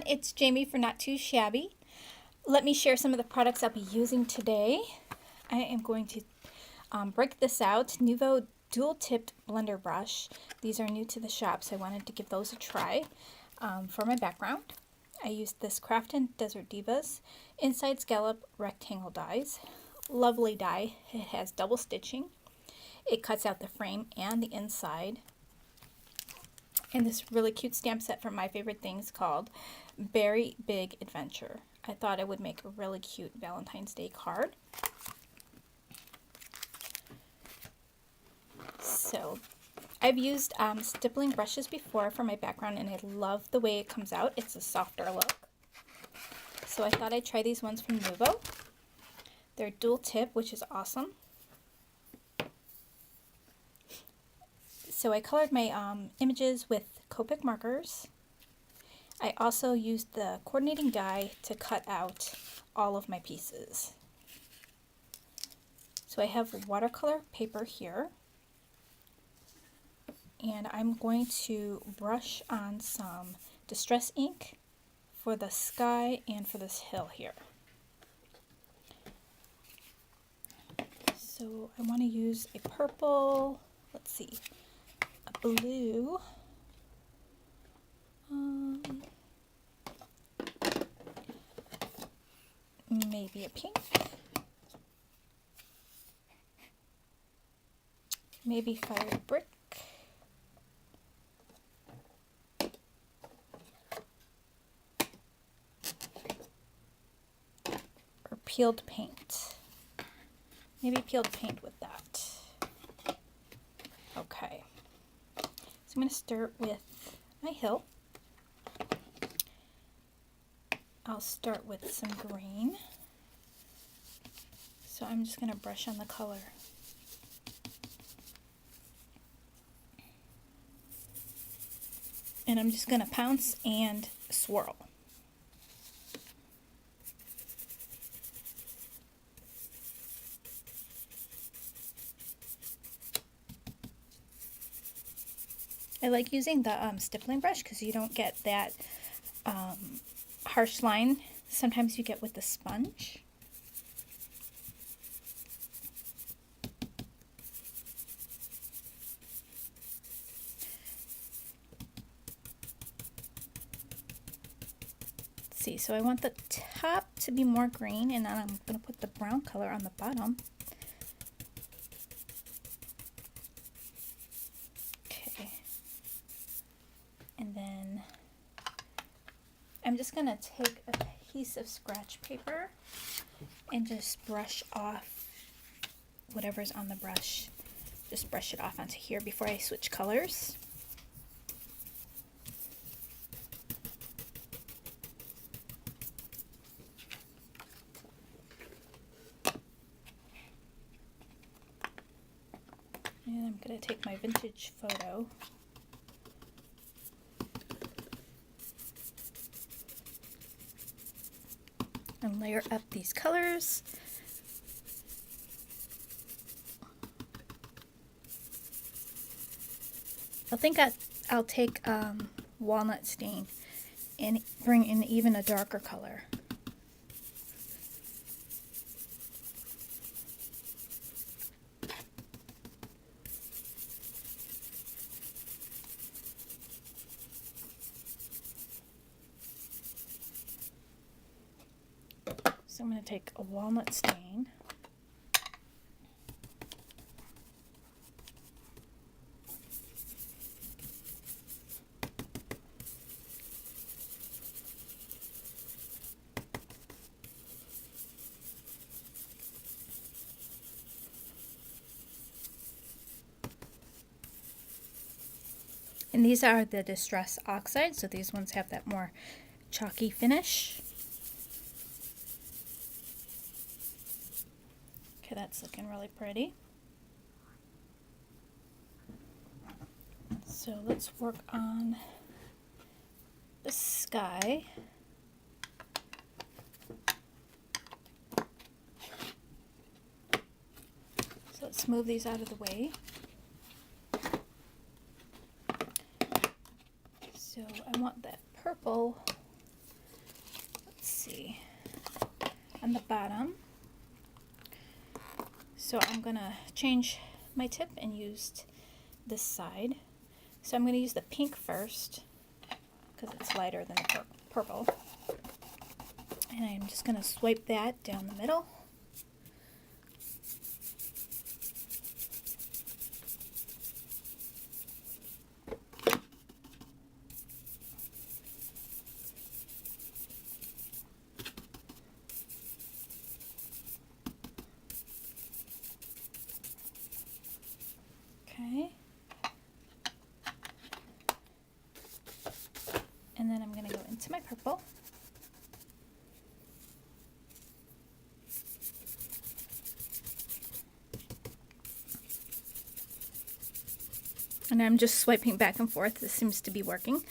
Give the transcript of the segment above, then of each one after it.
everyone, it's Jamie for Not Too Shabby. Let me share some of the products I'll be using today. I am going to break this out. Nuvo dual tipped blender brush. These are new to the shop, so I wanted to give those a try. For my background, I used this Craftin' Desert Divas inside scallop rectangle dies. Lovely die. It has double stitching. It cuts out the frame and the inside. And this really cute stamp set from My Favorite Things called Beary Big Adventure. I thought it would make a really cute Valentine's Day card. So I've used stippling brushes before for my background, and I love the way it comes out. It's a softer look. So I thought I'd try these ones from Nuvo. They're dual tip, which is awesome. So I colored my images with Copic markers. I also used the coordinating die to cut out all of my pieces. So I have watercolor paper here, and I'm going to brush on some distress ink for the sky and for this hill here. So I want to use a purple, let's see, a blue, maybe a pink, maybe fire brick, or peeled paint. Maybe peeled paint with that. Okay. So I'm going to start with my hill. I'll start with some green. So I'm just going to brush on the color. And I'm just going to pounce and swirl. I like using the stippling brush because you don't get that harsh line sometimes you get with the sponge. Let's see, so I want the top to be more green, and then I'm going to put the brown color on the bottom. And then I'm just going to take a piece of scratch paper and just brush off whatever's on the brush. Just brush it off onto here before I switch colors. And I'm going to take my vintage photo. And layer up these colors. I think I'll take walnut stain and bring in even a darker color. So I'm going to take a walnut stain. And these are the Distress Oxide, so these ones have that more chalky finish. Okay, that's looking really pretty. So let's work on the sky. So let's move these out of the way. So I want that purple see, on the bottom. So I'm gonna change my tip and use this side. So I'm gonna use the pink first because it's lighter than the purple. And I'm just gonna swipe that down the middle. Okay. And then I'm going to go into my purple. And I'm just swiping back and forth. This seems to be working.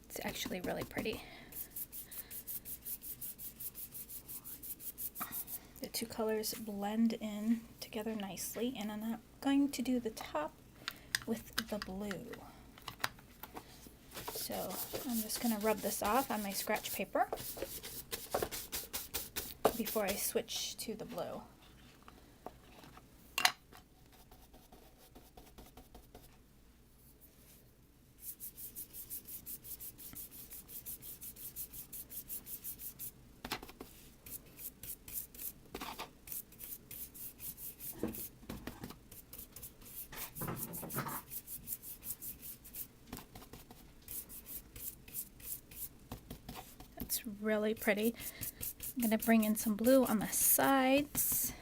It's actually really pretty. The two colors blend in together nicely, and I'm going to do the top with the blue. So I'm just going to rub this off on my scratch paper before I switch to the blue. That's really pretty. I'm going to bring in some blue on the sides.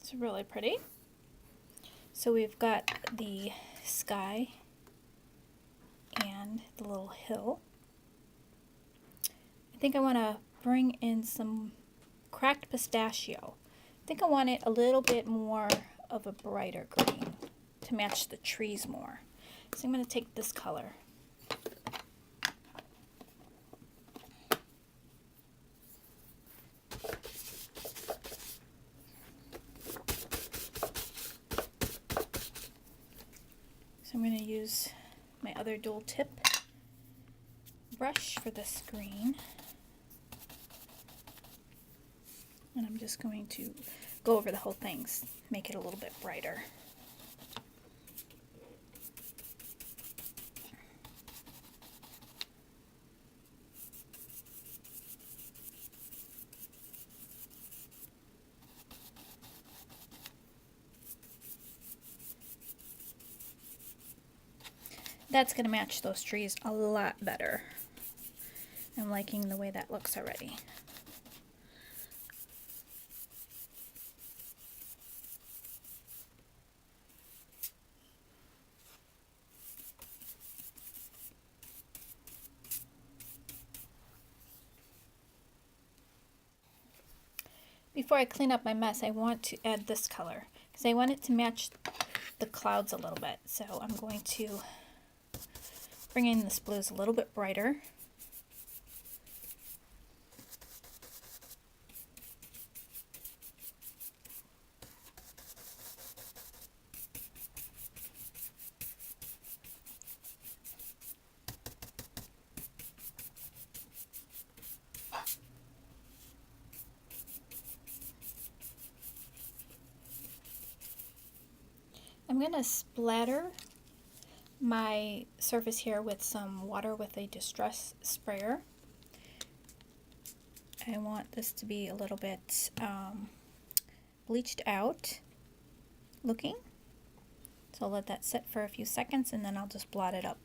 It's really pretty. So we've got the sky and the little hill. I think I want to bring in some cracked pistachio. I think I want it a little bit more of a brighter green to match the trees more. So I'm going to take this color. So I'm going to use my other dual tip brush for this green. And I'm just going to go over the whole thing, make it a little bit brighter. That's going to match those trees a lot better. I'm liking the way that looks already. Before I clean up my mess, I want to add this color because I want it to match the clouds a little bit. So I'm going to bring in this blue a little bit brighter. I'm going to splatter my surface here with some water with a distress sprayer. I want this to be a little bit bleached out looking. So I'll let that sit for a few seconds and then I'll just blot it up.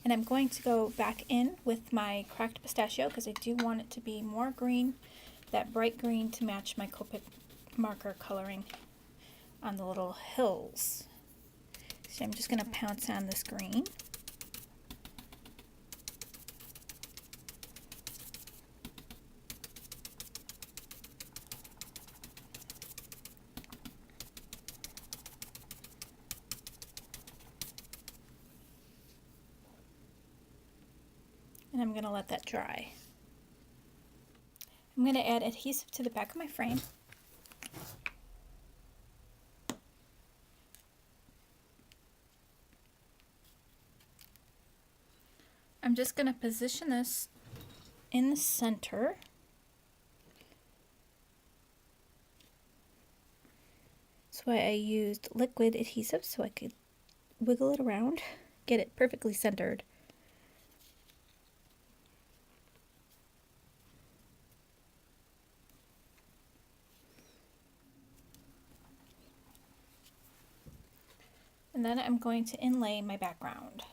And I'm going to go back in with my cracked pistachio because I do want it to be more green, that bright green to match my Copic marker coloring on the little hills. So I'm just going to pounce on this green. and I'm going to let that dry. I'm going to add adhesive to the back of my frame. I'm just going to position this in the center. That's why I used liquid adhesive so I could wiggle it around, get it perfectly centered. And then I'm going to inlay my background.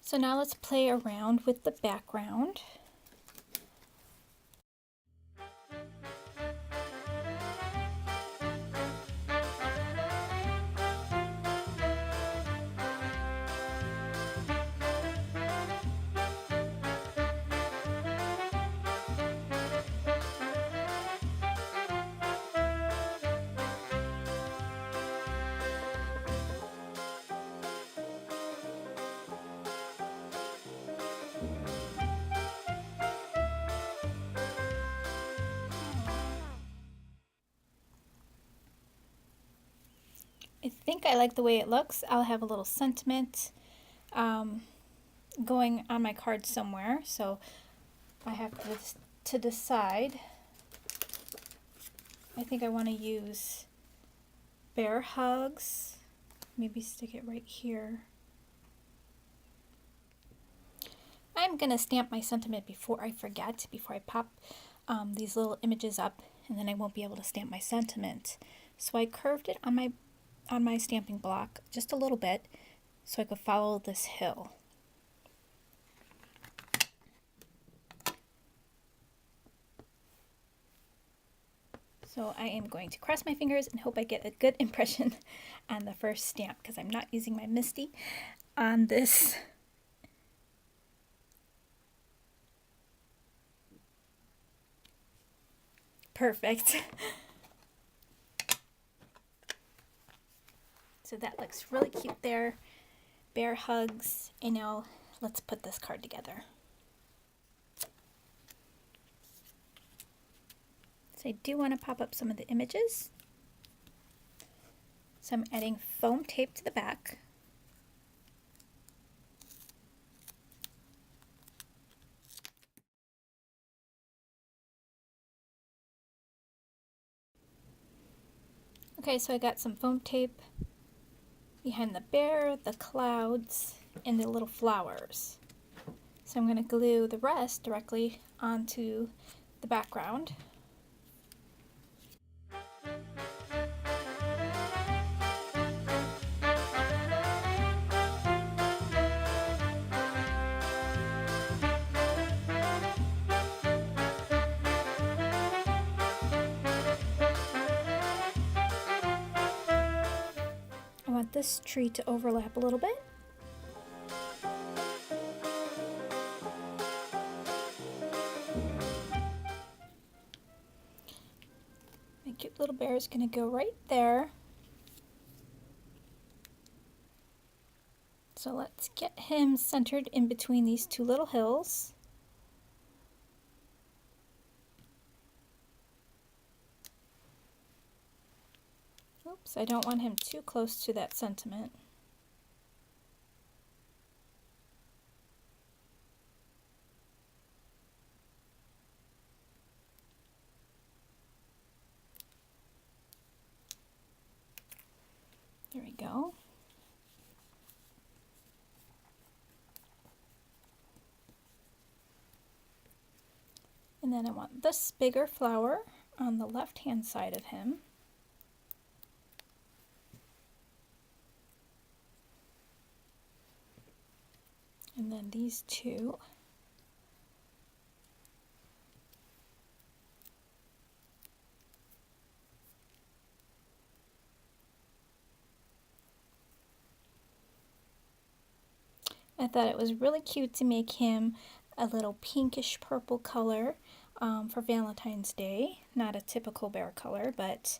So now let's play around with the background. I think I like the way it looks. I'll have a little sentiment going on my card somewhere, so I have to decide. I think I want to use bear hugs. Maybe stick it right here. I'm going to stamp my sentiment before I forget, before I pop these little images up, and then I won't be able to stamp my sentiment. So I curved it on my stamping block just a little bit so I could follow this hill. So I am going to cross my fingers and hope I get a good impression on the first stamp, because I'm not using my Misty on this. Perfect. So that looks really cute there. Bear hugs. And now let's put this card together. So I do want to pop up some of the images. So I'm adding foam tape to the back. Okay, so I got some foam tape behind the bear, the clouds, and the little flowers. So I'm going to glue the rest directly onto the background. I want this tree to overlap a little bit. My cute little bear is going to go right there. So let's get him centered in between these two little hills. Oops, I don't want him too close to that sentiment. There we go. And then I want this bigger flower on the left-hand side of him. And then these two. I thought it was really cute to make him a little pinkish purple color for Valentine's Day. Not a typical bear color, but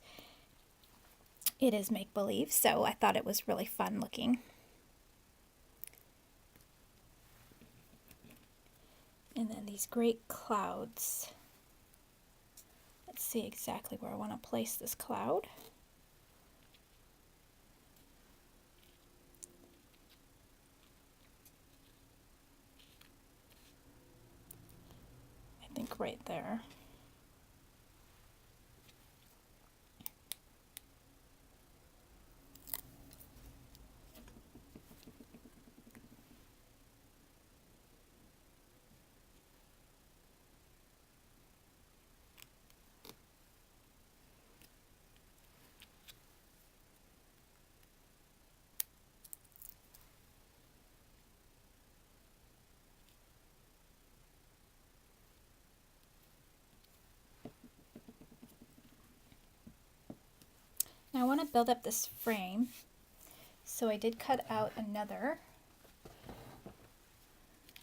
it is make-believe, so I thought it was really fun looking. And then these great clouds. Let's see exactly where I want to place this cloud. I think right there. Now I want to build up this frame, so I did cut out another,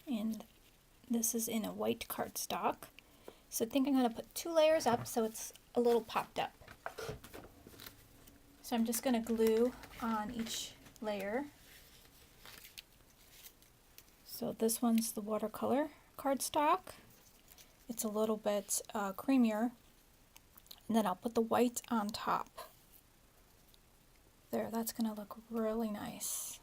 and this is in a white cardstock. So I think I'm going to put 2 layers up so it's a little popped up. So I'm just going to glue on each layer. So this one's the watercolor cardstock. It's a little bit creamier, and then I'll put the white on top. There, that's going to look really nice.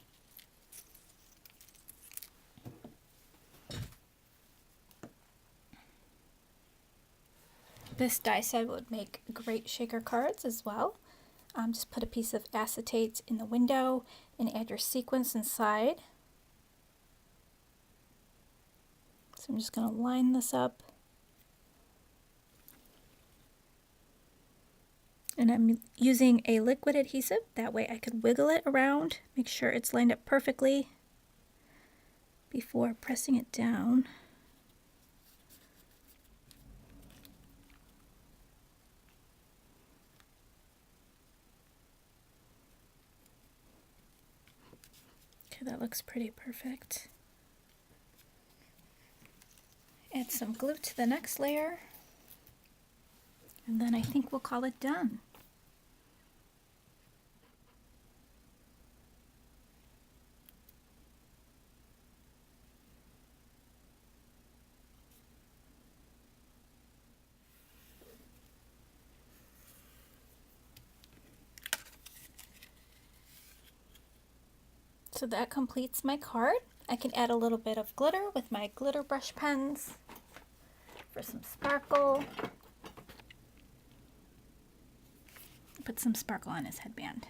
This die set would make great shaker cards as well. Just put a piece of acetate in the window and add your sequins inside. So I'm just going to line this up. And I'm using a liquid adhesive, that way I could wiggle it around, make sure it's lined up perfectly before pressing it down. Okay, that looks pretty perfect. Add some glue to the next layer. And then I think we'll call it done. So that completes my card. I can add a little bit of glitter with my glitter brush pens for some sparkle. Put some sparkle on his headband.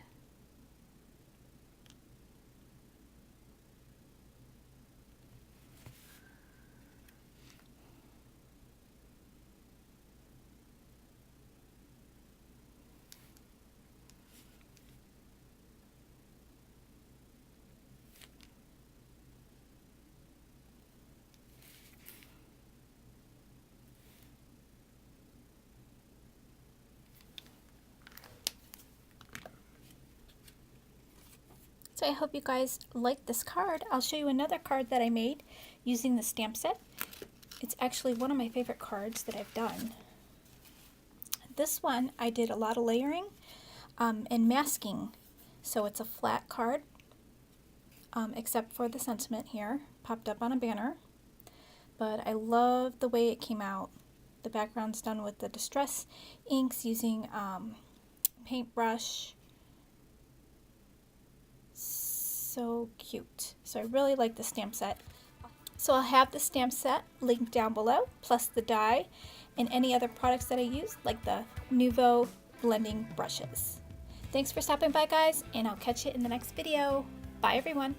So I hope you guys like this card. I'll show you another card that I made using the stamp set. It's actually one of my favorite cards that I've done. This one I did a lot of layering and masking. So it's a flat card, except for the sentiment here, popped up on a banner. But I love the way it came out. The background's done with the distress inks using paintbrush. So cute. So I really like the stamp set. So I'll have the stamp set linked down below, plus the die and any other products that I use, like the Nuvo blending brushes. Thanks for stopping by, guys, and I'll catch you in the next video. Bye, everyone.